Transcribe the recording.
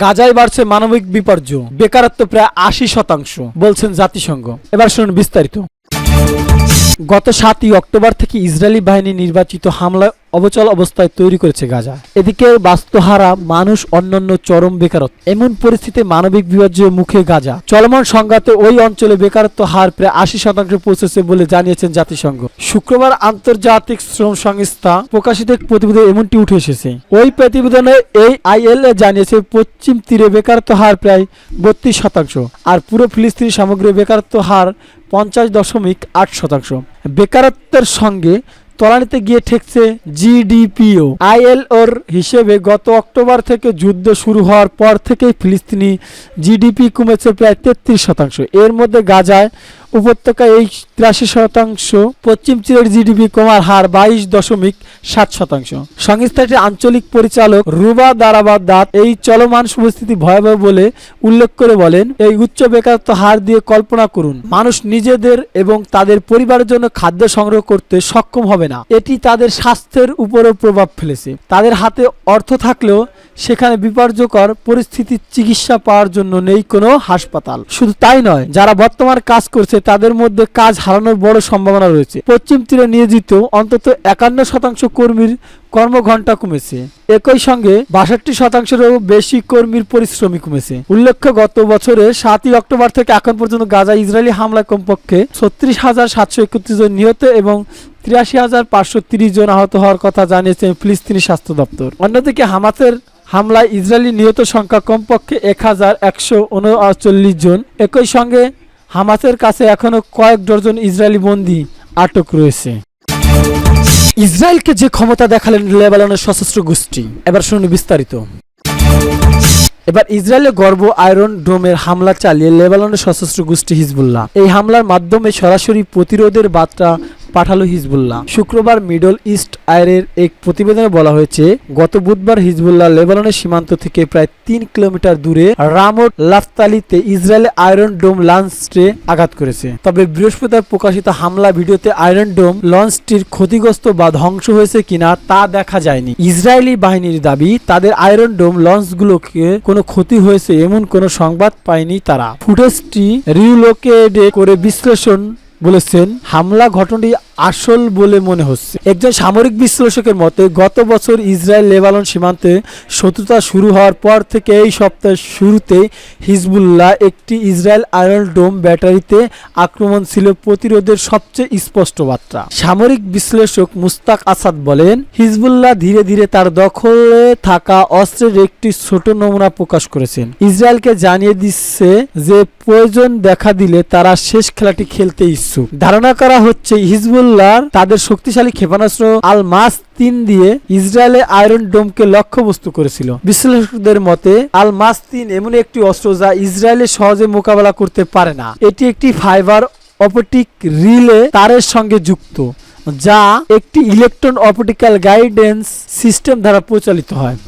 গাজায় বাড়ছে মানবিক বিপর্যয়, বেকারত্ব প্রায় ৮০%, বলছেন জাতিসংঘ। এবার শুনুন বিস্তারিত। গত ৭ই অক্টোবর থেকে ইসরায়েলি বাহিনী নির্বাচিত হামলায় অবচল অবস্থায় তৈরি করেছে গাজা। এদিকে বাস্তুহারা মানুষ, অন্যান্য চরম বেকারত্ব, এমন পরিস্থিতিতে মানবিক বিপর্যয়ের মুখে গাজা। চলমান সংঘাতে ওই অঞ্চলে বেকারত্ব হার প্রায় ৮০% পৌঁছেছে বলে জানিয়েছেন জাতিসংঘ। শুক্রবার আন্তর্জাতিক শ্রম সংস্থা প্রকাশিত এক প্রতিবেদনে এমনটি উঠে এসেছে। ওই প্রতিবেদনে AILA জানিয়েছে পশ্চিম তীরে বেকারত্ব হার প্রায় ৩২%, আর পুরো ফিলিস্তিনি সামগ্রী বেকারত্ব হার ৫০.৮%। বেকারত্বের সঙ্গে তলানিতে গিয়ে ঠেকছে GDPও। ILOর হিসেবে গত অক্টোবর থেকে যুদ্ধ শুরু হওয়ার পর থেকেই ফিলিস্তিনি GDP কমেছে প্রায় ৩৩%। এর মধ্যে গাজায় উপত্যকায় এই ৮৩%, পশ্চিম তীরের GDP কমার হার ২২.৭%। সংস্থাটির আঞ্চলিক পরিচালক রুবা দারাবাদাত এই চলমান পরিস্থিতি ভয়াবহ বলে উল্লেখ করে বলেন, এই উচ্চ বেকারত্ব হার দিয়ে কল্পনা করুন, মানুষ নিজেদের এবং তাদের পরিবারের জন্য খাদ্য সংগ্রহ করতে সক্ষম হবে না। এটি তাদের স্বাস্থ্যের উপরও প্রভাব ফেলেছে। তাদের হাতে অর্থ থাকলেও সেখানে বিপর্যয়কর পরিস্থিতির চিকিৎসা পাওয়ার জন্য নেই কোনো হাসপাতাল। শুধু তাই নয়, যারা বর্তমান কাজ করছে তাদের মধ্যে কাজ হারানোর বড় সম্ভাবনা রয়েছে। পশ্চিম তীরে নিয়োজিত অন্তত ৫১% কর্মীর কর্মঘণ্টা কমেছে। একই সঙ্গে ৬২%-এরও বেশি কর্মীর পরিশ্রমী কমেছে। উল্লেখ্য, গত বছরের ৭ই অক্টোবর থেকে এখন পর্যন্ত গাজা ইসরায়েলি হামলায় কমপক্ষে ৩৬,৭৩১ জন নিহত এবং ৮৩,৫৩০ জন আহত হওয়ার কথা জানিয়েছে ফিলিস্তিনি স্বাস্থ্য দপ্তর। অন্যদিকে হামাসের হামলায় ইসরায়েলি নিহত সংখ্যা কমপক্ষে ১,১৩৯ জন। একই সঙ্গে হামাসের কাছে এখনো কয়েক ডজন ইসরায়েলি বন্দী আটক রয়েছে। ইসরায়েলকে যে ক্ষমতা দেখালেন লেবাননের সশস্ত্র গোষ্ঠী, এবার শুনুন বিস্তারিত। এবার ইসরায়েলের গর্ব আয়রন ডোমের হামলা চালিয়ে লেবাননের সশস্ত্র গোষ্ঠী হিজবুল্লাহ। এই হামলার মাধ্যমে সরাসরি প্রতিরোধের বার্তা পাঠালো হিজবুল্লাহ। শুক্রবার মিডল ইস্ট আয়ের এক প্রতিবেদনে বলা হয়েছে, গত বুধবার হিজবুল্লাহ লেবাননের সীমান্ত থেকে প্রায় ৩ কিলোমিটার দূরে রামোট লাফতালিতে ইসরায়েলের আয়রন ডোম লঞ্চে আঘাত করেছে। তবে বৃহস্পতিবার প্রকাশিত হামলা ভিডিওতে আয়রন ডোম লঞ্চটির ক্ষতিগ্রস্ত বা ধ্বংস হয়েছে কিনা তা দেখা যায়নি। ইসরায়েলি বাহিনীর দাবি, তাদের আয়রন ডোম লঞ্চগুলোকে কোনো ক্ষতি হয়েছে এমন কোনো সংবাদ পায়নি তারা। ফুটেজটি রিলোকেট করে বিশ্লেষণ বলেছেন, হামলা ঘটনাটি আসল বলে মনে হচ্ছে। একজন সামরিক বিশ্লেষকের মতে, গত বছর ইসরায়েল লেবানন সীমান্তে শত্রুতা শুরু হওয়ার পর থেকে এই সপ্তাহের শুরুতে হিজবুল্লাহ একটি ইসরায়েল আয়রন ডোম ব্যাটারিতে আক্রমণ ছিল প্রতিরোধের সবচেয়ে স্পষ্ট বার্তা। সামরিক বিশ্লেষক মুস্তাক আসাদ বলেন, হিজবুল্লাহ ধীরে ধীরে তার দখলে থাকা অস্ত্রের একটি ছোট নমুনা প্রকাশ করেছেন। ইসরায়েলকে জানিয়ে দিচ্ছে যে প্রয়োজন দেখা দিলে তারা শেষ খেলাটি খেলতে ইচ্ছুক। ধারণা করা হচ্ছে হিজবুল্লাহ তাদের শক্তিশালী ক্ষেপণাস্ত্র আল-মাস-৩ দিয়ে ইসরায়েলের আয়রন ডোমকে লক্ষ্যবস্তু করেছিল। বিশ্লেষকদের মতে, আল-মাস-৩ এমন একটি অস্ত্র যা ইসরায়েলের সহজে মোকাবেলা করতে পারে না। এটি একটি ফাইবার অপটিক রিলে তারের সঙ্গে যুক্ত, যা একটি ইলেকট্রন অপটিক্যাল গাইডেন্স সিস্টেম দ্বারা পরিচালিত হয়।